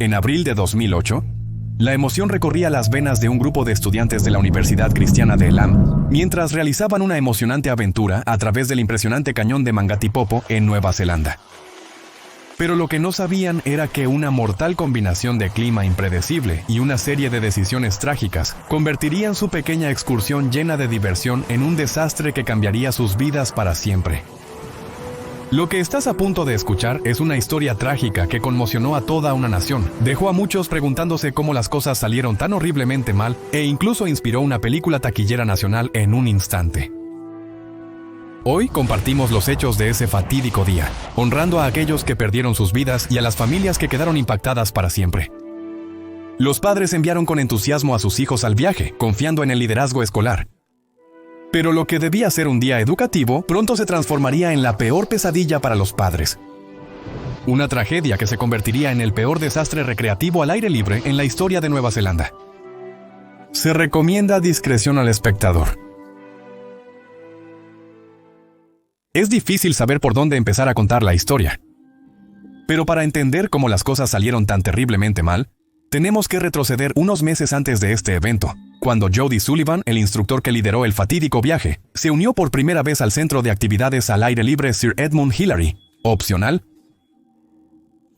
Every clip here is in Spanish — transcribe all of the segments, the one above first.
En abril de 2008, la emoción recorría las venas de un grupo de estudiantes de la Universidad Cristiana de Elam, mientras realizaban una emocionante aventura a través del impresionante cañón de Mangatipopo en Nueva Zelanda. Pero lo que no sabían era que una mortal combinación de clima impredecible y una serie de decisiones trágicas convertirían su pequeña excursión llena de diversión en un desastre que cambiaría sus vidas para siempre. Lo que estás a punto de escuchar es una historia trágica que conmocionó a toda una nación, dejó a muchos preguntándose cómo las cosas salieron tan horriblemente mal e incluso inspiró una película taquillera nacional en un instante. Hoy compartimos los hechos de ese fatídico día, honrando a aquellos que perdieron sus vidas y a las familias que quedaron impactadas para siempre. Los padres enviaron con entusiasmo a sus hijos al viaje, confiando en el liderazgo escolar. Pero lo que debía ser un día educativo pronto se transformaría en la peor pesadilla para los padres. Una tragedia que se convertiría en el peor desastre recreativo al aire libre en la historia de Nueva Zelanda. Se recomienda discreción al espectador. Es difícil saber por dónde empezar a contar la historia. Pero para entender cómo las cosas salieron tan terriblemente mal, tenemos que retroceder unos meses antes de este evento, cuando Jody Sullivan, el instructor que lideró el fatídico viaje, se unió por primera vez al centro de actividades al aire libre Sir Edmund Hillary, opcional.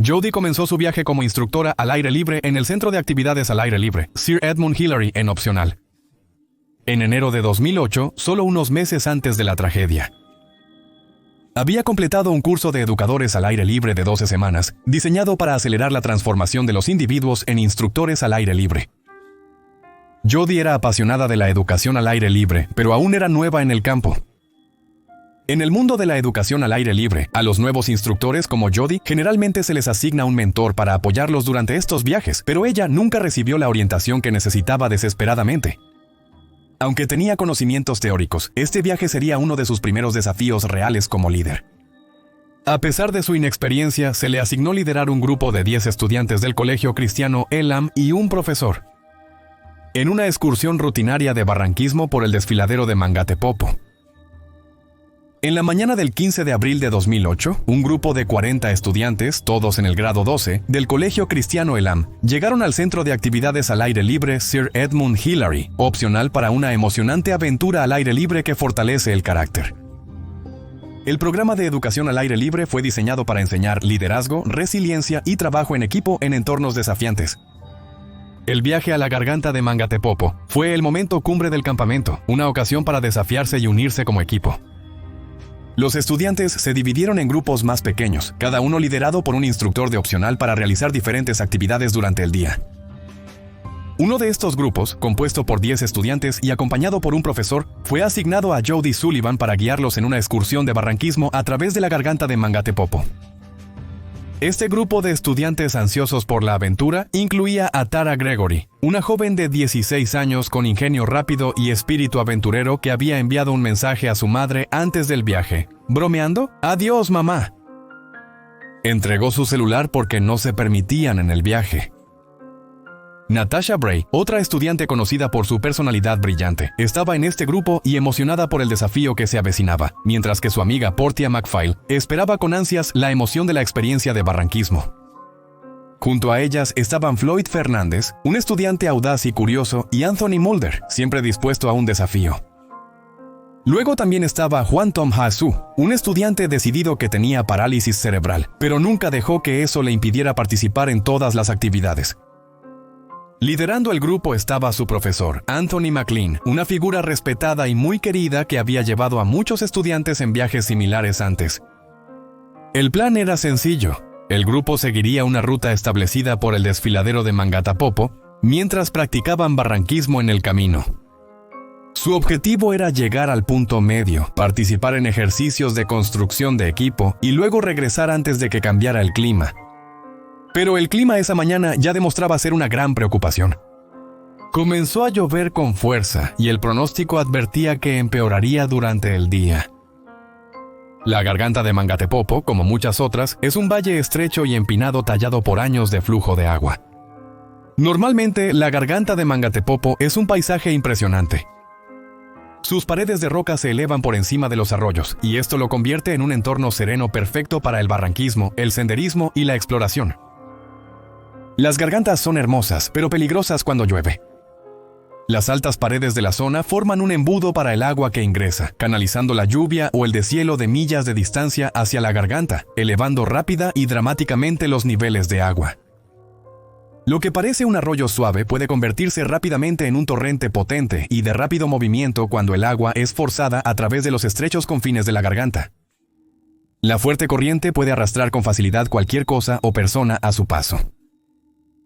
Jody comenzó su viaje como instructora al aire libre en el centro de actividades al aire libre Sir Edmund Hillary en opcional. En enero de 2008, solo unos meses antes de la tragedia. Había completado un curso de educadores al aire libre de 12 semanas, diseñado para acelerar la transformación de los individuos en instructores al aire libre. Jody era apasionada de la educación al aire libre, pero aún era nueva en el campo. En el mundo de la educación al aire libre, a los nuevos instructores como Jody generalmente se les asigna un mentor para apoyarlos durante estos viajes, pero ella nunca recibió la orientación que necesitaba desesperadamente. Aunque tenía conocimientos teóricos, este viaje sería uno de sus primeros desafíos reales como líder. A pesar de su inexperiencia, se le asignó liderar un grupo de 10 estudiantes del colegio cristiano Elam y un profesor, en una excursión rutinaria de barranquismo por el desfiladero de Mangatipopo. En la mañana del 15 de abril de 2008, un grupo de 40 estudiantes, todos en el grado 12, del Colegio Cristiano Elam, llegaron al centro de actividades al aire libre Sir Edmund Hillary, opcional para una emocionante aventura al aire libre que fortalece el carácter. El programa de educación al aire libre fue diseñado para enseñar liderazgo, resiliencia y trabajo en equipo en entornos desafiantes. El viaje a la garganta de Mangatipopo fue el momento cumbre del campamento, una ocasión para desafiarse y unirse como equipo. Los estudiantes se dividieron en grupos más pequeños, cada uno liderado por un instructor de opcional para realizar diferentes actividades durante el día. Uno de estos grupos, compuesto por 10 estudiantes y acompañado por un profesor, fue asignado a Jody Sullivan para guiarlos en una excursión de barranquismo a través de la garganta de Mangatipopo. Este grupo de estudiantes ansiosos por la aventura incluía a Tara Gregory, una joven de 16 años con ingenio rápido y espíritu aventurero que había enviado un mensaje a su madre antes del viaje. ¿Bromeando? ¡Adiós, mamá! Entregó su celular porque no se permitían en el viaje. Natasha Bray, otra estudiante conocida por su personalidad brillante, estaba en este grupo y emocionada por el desafío que se avecinaba, mientras que su amiga Portia McPhail esperaba con ansias la emoción de la experiencia de barranquismo. Junto a ellas estaban Floyd Fernández, un estudiante audaz y curioso, y Anthony Mulder, siempre dispuesto a un desafío. Luego también estaba Juan Tom Ha-Su, un estudiante decidido que tenía parálisis cerebral, pero nunca dejó que eso le impidiera participar en todas las actividades. Liderando el grupo estaba su profesor, Anthony McLean, una figura respetada y muy querida que había llevado a muchos estudiantes en viajes similares antes. El plan era sencillo. El grupo seguiría una ruta establecida por el desfiladero de Mangatipopo, mientras practicaban barranquismo en el camino. Su objetivo era llegar al punto medio, participar en ejercicios de construcción de equipo y luego regresar antes de que cambiara el clima. Pero el clima esa mañana ya demostraba ser una gran preocupación. Comenzó a llover con fuerza y el pronóstico advertía que empeoraría durante el día. La garganta de Mangatipopo, como muchas otras, es un valle estrecho y empinado tallado por años de flujo de agua. Normalmente, la garganta de Mangatipopo es un paisaje impresionante. Sus paredes de roca se elevan por encima de los arroyos, y esto lo convierte en un entorno sereno perfecto para el barranquismo, el senderismo y la exploración. Las gargantas son hermosas, pero peligrosas cuando llueve. Las altas paredes de la zona forman un embudo para el agua que ingresa, canalizando la lluvia o el deshielo de millas de distancia hacia la garganta, elevando rápida y dramáticamente los niveles de agua. Lo que parece un arroyo suave puede convertirse rápidamente en un torrente potente y de rápido movimiento cuando el agua es forzada a través de los estrechos confines de la garganta. La fuerte corriente puede arrastrar con facilidad cualquier cosa o persona a su paso.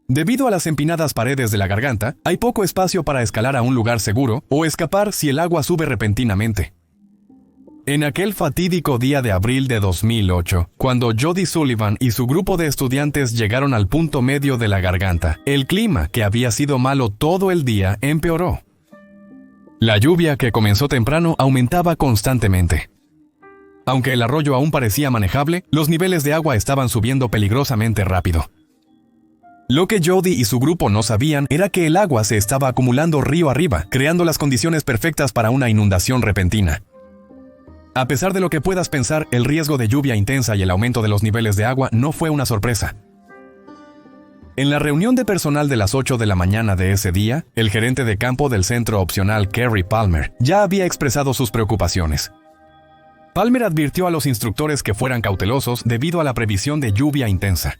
Debido a las empinadas paredes de la garganta, hay poco espacio para escalar a un lugar seguro o escapar si el agua sube repentinamente. En aquel fatídico día de abril de 2008, cuando Jody Sullivan y su grupo de estudiantes llegaron al punto medio de la garganta, el clima, que había sido malo todo el día, empeoró. La lluvia, que comenzó temprano, aumentaba constantemente. Aunque el arroyo aún parecía manejable, los niveles de agua estaban subiendo peligrosamente rápido. Lo que Jody y su grupo no sabían era que el agua se estaba acumulando río arriba, creando las condiciones perfectas para una inundación repentina. A pesar de lo que puedas pensar, el riesgo de lluvia intensa y el aumento de los niveles de agua no fue una sorpresa. En la reunión de personal de las 8 de la mañana de ese día, el gerente de campo del centro opcional, Kerry Palmer, ya había expresado sus preocupaciones. Palmer advirtió a los instructores que fueran cautelosos debido a la previsión de lluvia intensa.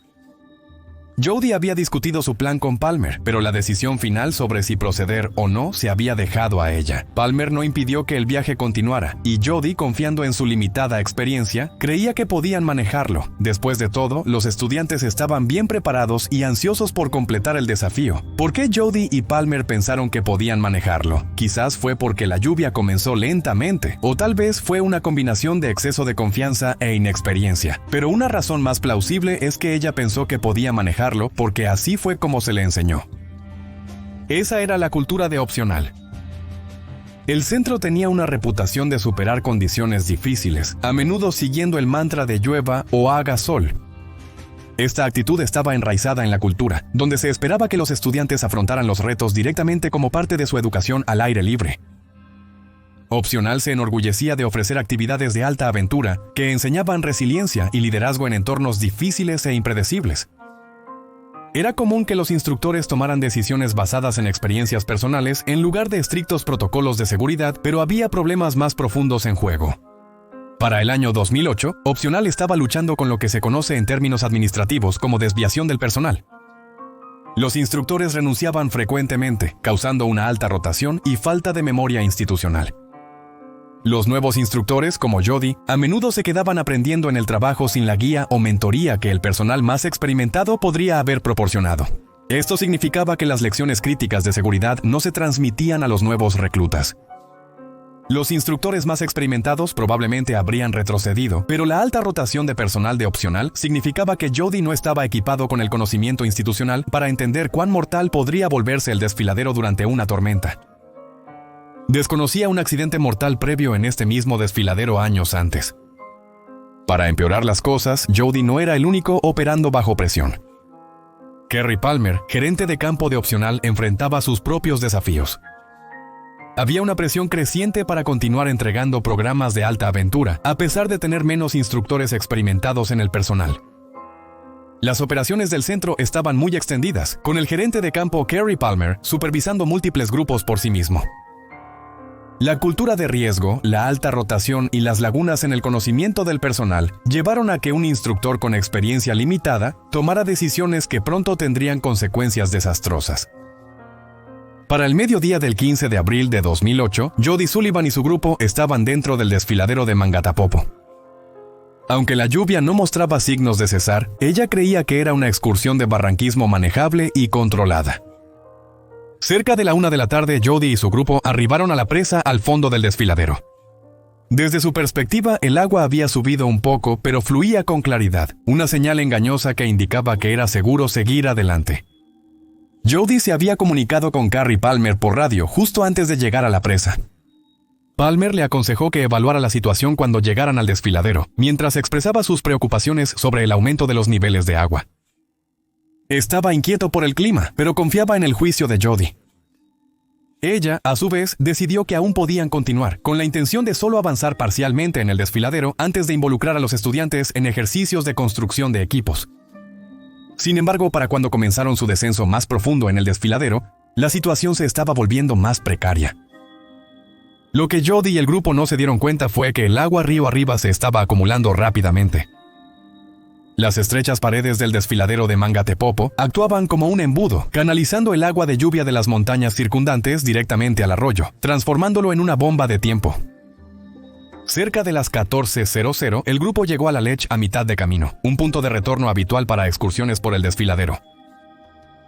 Jody había discutido su plan con Palmer, pero la decisión final sobre si proceder o no se había dejado a ella. Palmer no impidió que el viaje continuara, y Jody, confiando en su limitada experiencia, creía que podían manejarlo. Después de todo, los estudiantes estaban bien preparados y ansiosos por completar el desafío. ¿Por qué Jody y Palmer pensaron que podían manejarlo? Quizás fue porque la lluvia comenzó lentamente, o tal vez fue una combinación de exceso de confianza e inexperiencia. Pero una razón más plausible es que ella pensó que podía manejarlo porque así fue como se le enseñó. Esa era la cultura de opcional. El centro tenía una reputación de superar condiciones difíciles, a menudo siguiendo el mantra de llueva o haga sol. Esta actitud estaba enraizada en la cultura, donde se esperaba que los estudiantes afrontaran los retos directamente como parte de su educación al aire libre. Opcional se enorgullecía de ofrecer actividades de alta aventura que enseñaban resiliencia y liderazgo en entornos difíciles e impredecibles. Era común que los instructores tomaran decisiones basadas en experiencias personales en lugar de estrictos protocolos de seguridad, pero había problemas más profundos en juego. Para el año 2008, Opcional estaba luchando con lo que se conoce en términos administrativos como desviación del personal. Los instructores renunciaban frecuentemente, causando una alta rotación y falta de memoria institucional. Los nuevos instructores, como Jody, a menudo se quedaban aprendiendo en el trabajo sin la guía o mentoría que el personal más experimentado podría haber proporcionado. Esto significaba que las lecciones críticas de seguridad no se transmitían a los nuevos reclutas. Los instructores más experimentados probablemente habrían retrocedido, pero la alta rotación de personal de opcional significaba que Jody no estaba equipado con el conocimiento institucional para entender cuán mortal podría volverse el desfiladero durante una tormenta. Desconocía un accidente mortal previo en este mismo desfiladero años antes. Para empeorar las cosas, Jody no era el único operando bajo presión. Kerry Palmer, gerente de campo de opcional, enfrentaba sus propios desafíos. Había una presión creciente para continuar entregando programas de alta aventura, a pesar de tener menos instructores experimentados en el personal. Las operaciones del centro estaban muy extendidas, con el gerente de campo Kerry Palmer supervisando múltiples grupos por sí mismo. La cultura de riesgo, la alta rotación y las lagunas en el conocimiento del personal llevaron a que un instructor con experiencia limitada tomara decisiones que pronto tendrían consecuencias desastrosas. Para el mediodía del 15 de abril de 2008, Jody Sullivan y su grupo estaban dentro del desfiladero de Mangatapopo. Aunque la lluvia no mostraba signos de cesar, ella creía que era una excursión de barranquismo manejable y controlada. Cerca de la 1 de la tarde, Jody y su grupo arribaron a la presa al fondo del desfiladero. Desde su perspectiva, el agua había subido un poco, pero fluía con claridad, una señal engañosa que indicaba que era seguro seguir adelante. Jody se había comunicado con Kerry Palmer por radio justo antes de llegar a la presa. Palmer le aconsejó que evaluara la situación cuando llegaran al desfiladero, mientras expresaba sus preocupaciones sobre el aumento de los niveles de agua. Estaba inquieto por el clima, pero confiaba en el juicio de Jody. Ella, a su vez, decidió que aún podían continuar, con la intención de solo avanzar parcialmente en el desfiladero antes de involucrar a los estudiantes en ejercicios de construcción de equipos. Sin embargo, para cuando comenzaron su descenso más profundo en el desfiladero, la situación se estaba volviendo más precaria. Lo que Jody y el grupo no se dieron cuenta fue que el agua río arriba se estaba acumulando rápidamente. Las estrechas paredes del desfiladero de Mangatepopo actuaban como un embudo, canalizando el agua de lluvia de las montañas circundantes directamente al arroyo, transformándolo en una bomba de tiempo. Cerca de las 14:00, el grupo llegó a la Lech a mitad de camino, un punto de retorno habitual para excursiones por el desfiladero.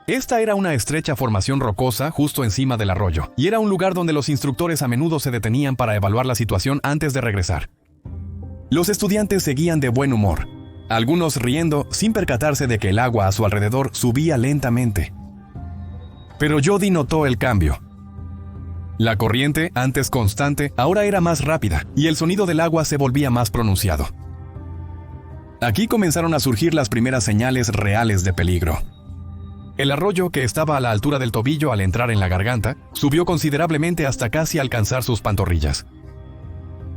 Esta era una estrecha formación rocosa justo encima del arroyo, y era un lugar donde los instructores a menudo se detenían para evaluar la situación antes de regresar. Los estudiantes seguían de buen humor, algunos riendo sin percatarse de que el agua a su alrededor subía lentamente. Pero Jody notó el cambio. La corriente, antes constante, ahora era más rápida, y el sonido del agua se volvía más pronunciado. Aquí comenzaron a surgir las primeras señales reales de peligro. El arroyo, que estaba a la altura del tobillo al entrar en la garganta, subió considerablemente hasta casi alcanzar sus pantorrillas.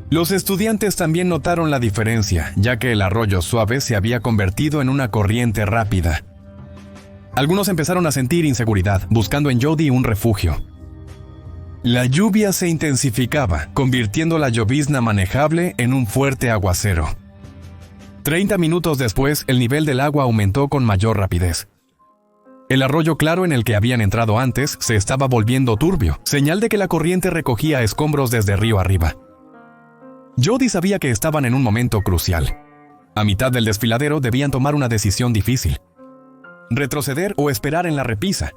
Los estudiantes también notaron la diferencia, ya que el arroyo suave se había convertido en una corriente rápida. Algunos empezaron a sentir inseguridad, buscando en Jody un refugio. La lluvia se intensificaba, convirtiendo la llovizna manejable en un fuerte aguacero. 30 minutos después, el nivel del agua aumentó con mayor rapidez. El arroyo claro en el que habían entrado antes se estaba volviendo turbio, señal de que la corriente recogía escombros desde río arriba. Jody sabía que estaban en un momento crucial. A mitad del desfiladero debían tomar una decisión difícil: retroceder o esperar en la repisa.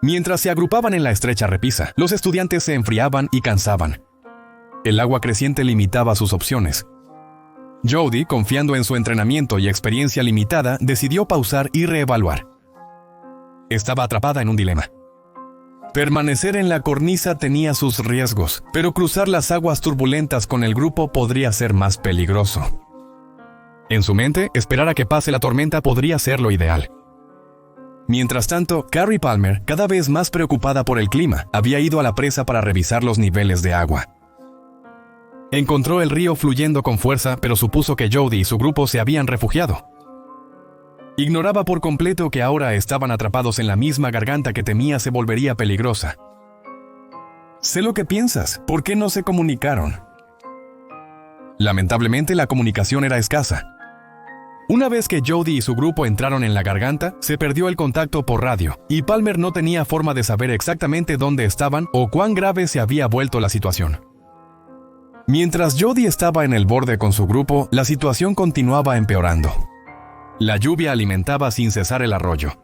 Mientras se agrupaban en la estrecha repisa, los estudiantes se enfriaban y cansaban. El agua creciente limitaba sus opciones. Jody, confiando en su entrenamiento y experiencia limitada, decidió pausar y reevaluar. Estaba atrapada en un dilema. Permanecer en la cornisa tenía sus riesgos, pero cruzar las aguas turbulentas con el grupo podría ser más peligroso. En su mente, esperar a que pase la tormenta podría ser lo ideal. Mientras tanto, Carrie Palmer, cada vez más preocupada por el clima, había ido a la presa para revisar los niveles de agua. Encontró el río fluyendo con fuerza, pero supuso que Jody y su grupo se habían refugiado. Ignoraba por completo que ahora estaban atrapados en la misma garganta que temía se volvería peligrosa. Sé lo que piensas. ¿Por qué no se comunicaron? Lamentablemente, la comunicación era escasa. Una vez que Jody y su grupo entraron en la garganta, se perdió el contacto por radio, y Palmer no tenía forma de saber exactamente dónde estaban o cuán grave se había vuelto la situación. Mientras Jody estaba en el borde con su grupo, la situación continuaba empeorando. La lluvia alimentaba sin cesar el arroyo.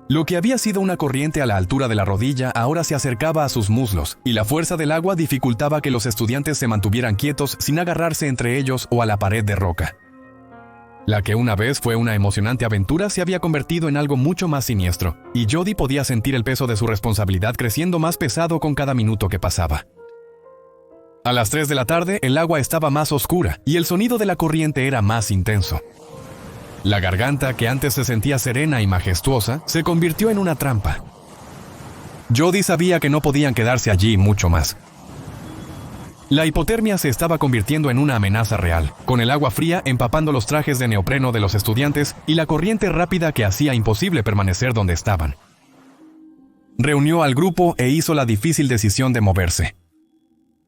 Lo que había sido una corriente a la altura de la rodilla ahora se acercaba a sus muslos, y la fuerza del agua dificultaba que los estudiantes se mantuvieran quietos sin agarrarse entre ellos o a la pared de roca. La que una vez fue una emocionante aventura se había convertido en algo mucho más siniestro, y Jody podía sentir el peso de su responsabilidad creciendo más pesado con cada minuto que pasaba. A las 3 de la tarde, el agua estaba más oscura, y el sonido de la corriente era más intenso. La garganta, que antes se sentía serena y majestuosa, se convirtió en una trampa. Jody sabía que no podían quedarse allí mucho más. La hipotermia se estaba convirtiendo en una amenaza real, con el agua fría empapando los trajes de neopreno de los estudiantes y la corriente rápida que hacía imposible permanecer donde estaban. Reunió al grupo e hizo la difícil decisión de moverse.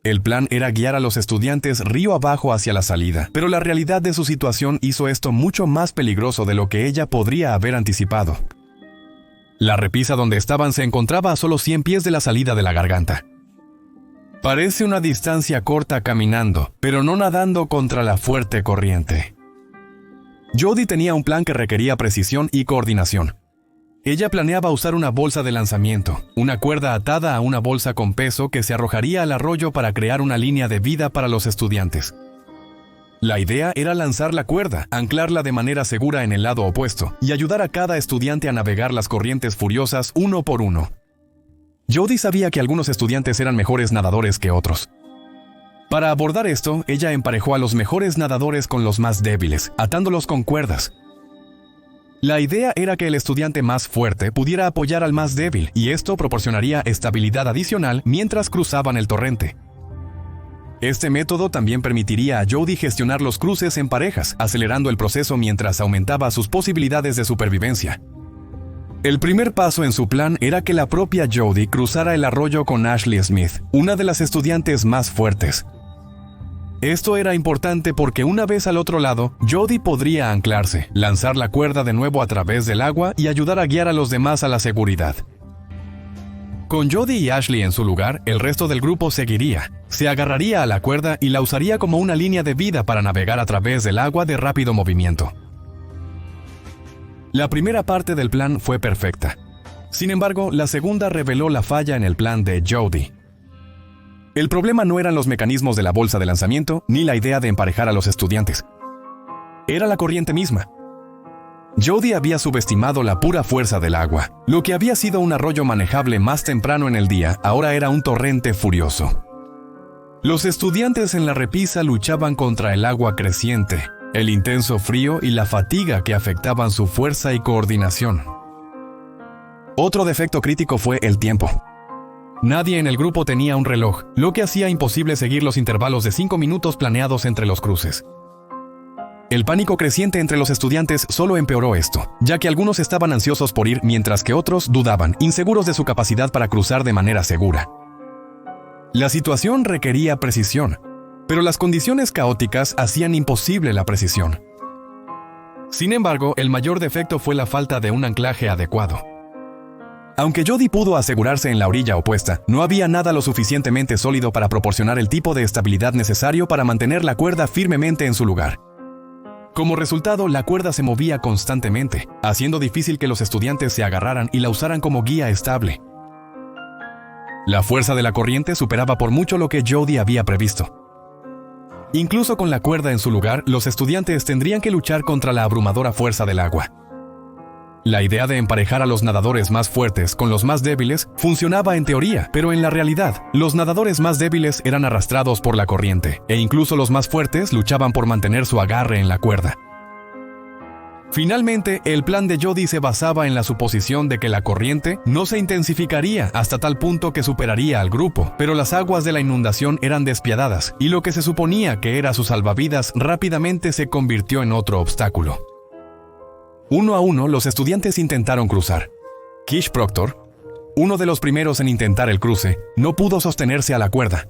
El plan era guiar a los estudiantes río abajo hacia la salida, pero la realidad de su situación hizo esto mucho más peligroso de lo que ella podría haber anticipado. La repisa donde estaban se encontraba a solo 100 pies de la salida de la garganta. Parece una distancia corta caminando, pero no nadando contra la fuerte corriente. Jody tenía un plan que requería precisión y coordinación. Ella planeaba usar una bolsa de lanzamiento, una cuerda atada a una bolsa con peso que se arrojaría al arroyo para crear una línea de vida para los estudiantes. La idea era lanzar la cuerda, anclarla de manera segura en el lado opuesto y ayudar a cada estudiante a navegar las corrientes furiosas uno por uno. Jody sabía que algunos estudiantes eran mejores nadadores que otros. Para abordar esto, ella emparejó a los mejores nadadores con los más débiles, atándolos con cuerdas. La idea era que el estudiante más fuerte pudiera apoyar al más débil, y esto proporcionaría estabilidad adicional mientras cruzaban el torrente. Este método también permitiría a Jody gestionar los cruces en parejas, acelerando el proceso mientras aumentaba sus posibilidades de supervivencia. El primer paso en su plan era que la propia Jody cruzara el arroyo con Ashley Smith, una de las estudiantes más fuertes. Esto era importante porque una vez al otro lado, Jody podría anclarse, lanzar la cuerda de nuevo a través del agua y ayudar a guiar a los demás a la seguridad. Con Jody y Ashley en su lugar, el resto del grupo seguiría. Se agarraría a la cuerda y la usaría como una línea de vida para navegar a través del agua de rápido movimiento. La primera parte del plan fue perfecta. Sin embargo, la segunda reveló la falla en el plan de Jody. El problema no eran los mecanismos de la bolsa de lanzamiento ni la idea de emparejar a los estudiantes. Era la corriente misma. Jody había subestimado la pura fuerza del agua. Lo que había sido un arroyo manejable más temprano en el día, ahora era un torrente furioso. Los estudiantes en la repisa luchaban contra el agua creciente, el intenso frío y la fatiga que afectaban su fuerza y coordinación. Otro defecto crítico fue el tiempo. Nadie en el grupo tenía un reloj, lo que hacía imposible seguir los intervalos de 5 minutos planeados entre los cruces. El pánico creciente entre los estudiantes solo empeoró esto, ya que algunos estaban ansiosos por ir mientras que otros dudaban, inseguros de su capacidad para cruzar de manera segura. La situación requería precisión, pero las condiciones caóticas hacían imposible la precisión. Sin embargo, el mayor defecto fue la falta de un anclaje adecuado. Aunque Jody pudo asegurarse en la orilla opuesta, no había nada lo suficientemente sólido para proporcionar el tipo de estabilidad necesario para mantener la cuerda firmemente en su lugar. Como resultado, la cuerda se movía constantemente, haciendo difícil que los estudiantes se agarraran y la usaran como guía estable. La fuerza de la corriente superaba por mucho lo que Jody había previsto. Incluso con la cuerda en su lugar, los estudiantes tendrían que luchar contra la abrumadora fuerza del agua. La idea de emparejar a los nadadores más fuertes con los más débiles funcionaba en teoría, pero en la realidad, los nadadores más débiles eran arrastrados por la corriente, e incluso los más fuertes luchaban por mantener su agarre en la cuerda. Finalmente, el plan de Jody se basaba en la suposición de que la corriente no se intensificaría hasta tal punto que superaría al grupo, pero las aguas de la inundación eran despiadadas, y lo que se suponía que era su salvavidas rápidamente se convirtió en otro obstáculo. Uno a uno, los estudiantes intentaron cruzar. Kish Proctor, uno de los primeros en intentar el cruce, no pudo sostenerse a la cuerda.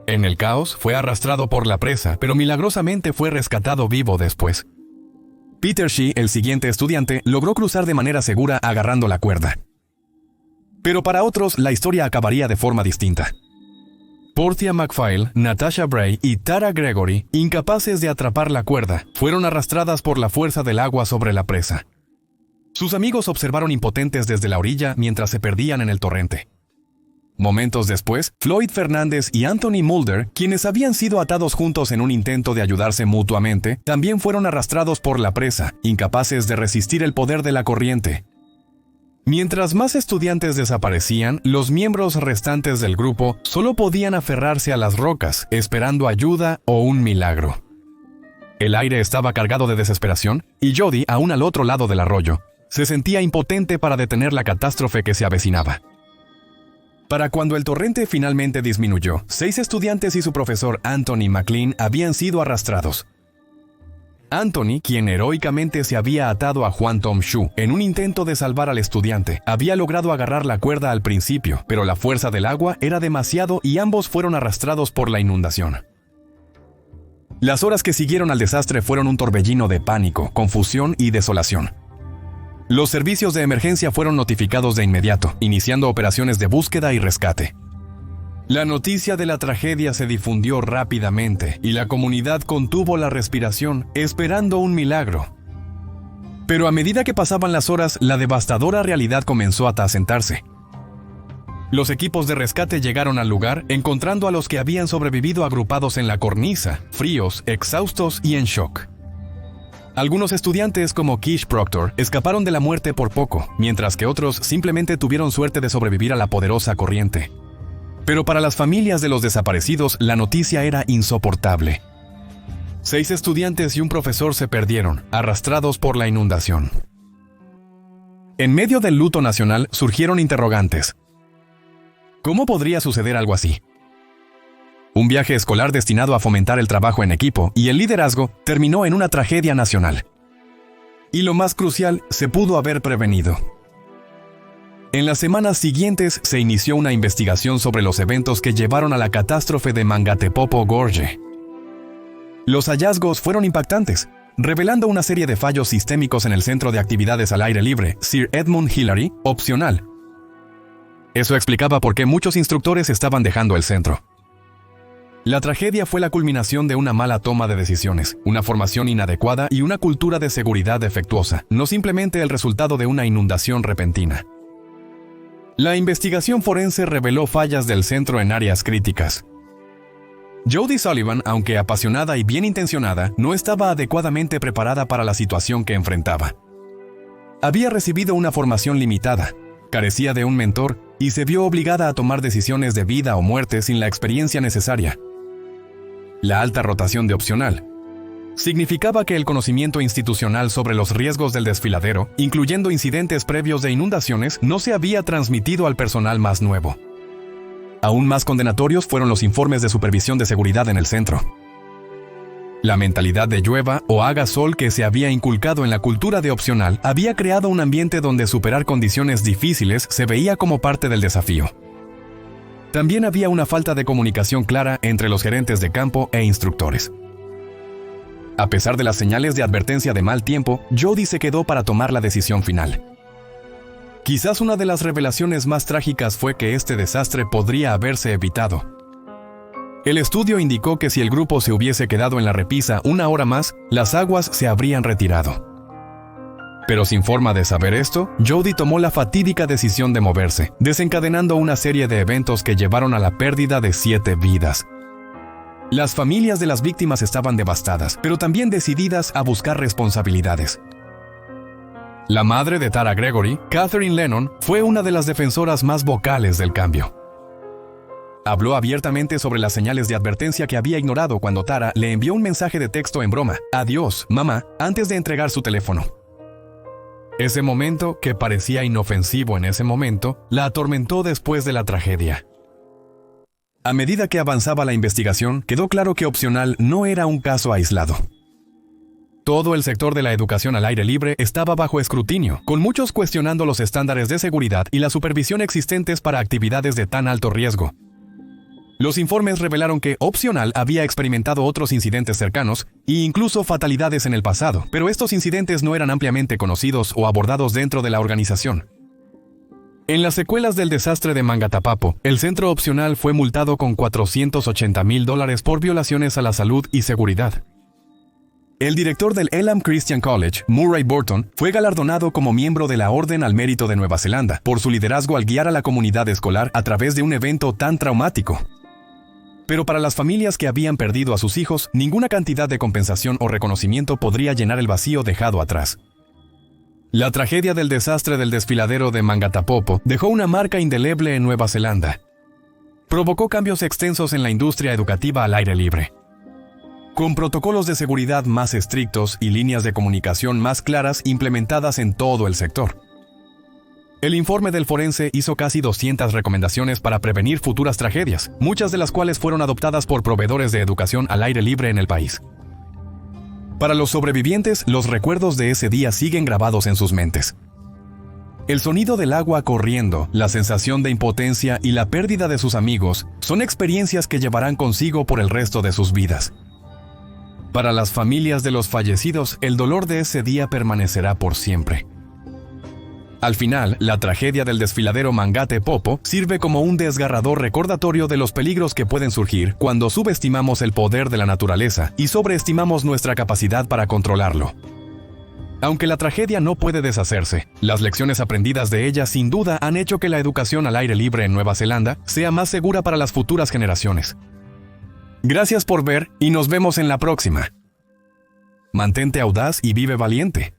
En el caos, fue arrastrado por la presa, pero milagrosamente fue rescatado vivo después. Peter Shee, el siguiente estudiante, logró cruzar de manera segura agarrando la cuerda. Pero para otros, la historia acabaría de forma distinta. Portia McPhail, Natasha Bray y Tara Gregory, incapaces de atrapar la cuerda, fueron arrastradas por la fuerza del agua sobre la presa. Sus amigos observaron impotentes desde la orilla mientras se perdían en el torrente. Momentos después, Floyd Fernández y Anthony Mulder, quienes habían sido atados juntos en un intento de ayudarse mutuamente, también fueron arrastrados por la presa, incapaces de resistir el poder de la corriente. Mientras más estudiantes desaparecían, los miembros restantes del grupo solo podían aferrarse a las rocas, esperando ayuda o un milagro. El aire estaba cargado de desesperación, y Jody, aún al otro lado del arroyo, se sentía impotente para detener la catástrofe que se avecinaba. Para cuando el torrente finalmente disminuyó, 6 estudiantes y su profesor Anthony McLean habían sido arrastrados. Anthony, quien heroicamente se había atado a Hwan Tom Shu en un intento de salvar al estudiante, había logrado agarrar la cuerda al principio, pero la fuerza del agua era demasiado y ambos fueron arrastrados por la inundación. Las horas que siguieron al desastre fueron un torbellino de pánico, confusión y desolación. Los servicios de emergencia fueron notificados de inmediato, iniciando operaciones de búsqueda y rescate. La noticia de la tragedia se difundió rápidamente y la comunidad contuvo la respiración, esperando un milagro. Pero a medida que pasaban las horas, la devastadora realidad comenzó a asentarse. Los equipos de rescate llegaron al lugar, encontrando a los que habían sobrevivido agrupados en la cornisa, fríos, exhaustos y en shock. Algunos estudiantes, como Kish Proctor, escaparon de la muerte por poco, mientras que otros simplemente tuvieron suerte de sobrevivir a la poderosa corriente. Pero para las familias de los desaparecidos, la noticia era insoportable. 6 estudiantes y un profesor se perdieron, arrastrados por la inundación. En medio del luto nacional surgieron interrogantes. ¿Cómo podría suceder algo así? Un viaje escolar destinado a fomentar el trabajo en equipo y el liderazgo terminó en una tragedia nacional. Y lo más crucial, se pudo haber prevenido. En las semanas siguientes se inició una investigación sobre los eventos que llevaron a la catástrofe de Mangatepopo Gorge. Los hallazgos fueron impactantes, revelando una serie de fallos sistémicos en el Centro de Actividades al Aire Libre Sir Edmund Hillary, opcional. Eso explicaba por qué muchos instructores estaban dejando el centro. La tragedia fue la culminación de una mala toma de decisiones, una formación inadecuada y una cultura de seguridad defectuosa, no simplemente el resultado de una inundación repentina. La investigación forense reveló fallas del centro en áreas críticas. Jody Sullivan, aunque apasionada y bien intencionada, no estaba adecuadamente preparada para la situación que enfrentaba. Había recibido una formación limitada, carecía de un mentor y se vio obligada a tomar decisiones de vida o muerte sin la experiencia necesaria. La alta rotación de opcional significaba que el conocimiento institucional sobre los riesgos del desfiladero, incluyendo incidentes previos de inundaciones, no se había transmitido al personal más nuevo. Aún más condenatorios fueron los informes de supervisión de seguridad en el centro. La mentalidad de llueva o haga sol que se había inculcado en la cultura de opcional había creado un ambiente donde superar condiciones difíciles se veía como parte del desafío. También había una falta de comunicación clara entre los gerentes de campo e instructores. A pesar de las señales de advertencia de mal tiempo, Jody se quedó para tomar la decisión final. Quizás una de las revelaciones más trágicas fue que este desastre podría haberse evitado. El estudio indicó que si el grupo se hubiese quedado en la repisa una hora más, las aguas se habrían retirado. Pero sin forma de saber esto, Jody tomó la fatídica decisión de moverse, desencadenando una serie de eventos que llevaron a la pérdida de 7 vidas. Las familias de las víctimas estaban devastadas, pero también decididas a buscar responsabilidades. La madre de Tara Gregory, Catherine Lennon, fue una de las defensoras más vocales del cambio. Habló abiertamente sobre las señales de advertencia que había ignorado cuando Tara le envió un mensaje de texto en broma, "Adiós, mamá", antes de entregar su teléfono. Ese momento, que parecía inofensivo en ese momento, la atormentó después de la tragedia. A medida que avanzaba la investigación, quedó claro que opcional no era un caso aislado. Todo el sector de la educación al aire libre estaba bajo escrutinio, con muchos cuestionando los estándares de seguridad y la supervisión existentes para actividades de tan alto riesgo. Los informes revelaron que opcional había experimentado otros incidentes cercanos e incluso fatalidades en el pasado, pero estos incidentes no eran ampliamente conocidos o abordados dentro de la organización. En las secuelas del desastre de Mangatepopo, el centro opcional fue multado con $480,000 por violaciones a la salud y seguridad. El director del Elam Christian College, Murray Burton, fue galardonado como miembro de la Orden al Mérito de Nueva Zelanda por su liderazgo al guiar a la comunidad escolar a través de un evento tan traumático. Pero para las familias que habían perdido a sus hijos, ninguna cantidad de compensación o reconocimiento podría llenar el vacío dejado atrás. La tragedia del desastre del desfiladero de Mangatepopo dejó una marca indeleble en Nueva Zelanda. Provocó cambios extensos en la industria educativa al aire libre. Con protocolos de seguridad más estrictos y líneas de comunicación más claras implementadas en todo el sector. El informe del forense hizo casi 200 recomendaciones para prevenir futuras tragedias, muchas de las cuales fueron adoptadas por proveedores de educación al aire libre en el país. Para los sobrevivientes, los recuerdos de ese día siguen grabados en sus mentes. El sonido del agua corriendo, la sensación de impotencia y la pérdida de sus amigos son experiencias que llevarán consigo por el resto de sus vidas. Para las familias de los fallecidos, el dolor de ese día permanecerá por siempre. Al final, la tragedia del desfiladero Mangatepopo sirve como un desgarrador recordatorio de los peligros que pueden surgir cuando subestimamos el poder de la naturaleza y sobreestimamos nuestra capacidad para controlarlo. Aunque la tragedia no puede deshacerse, las lecciones aprendidas de ella sin duda han hecho que la educación al aire libre en Nueva Zelanda sea más segura para las futuras generaciones. Gracias por ver y nos vemos en la próxima. Mantente audaz y vive valiente.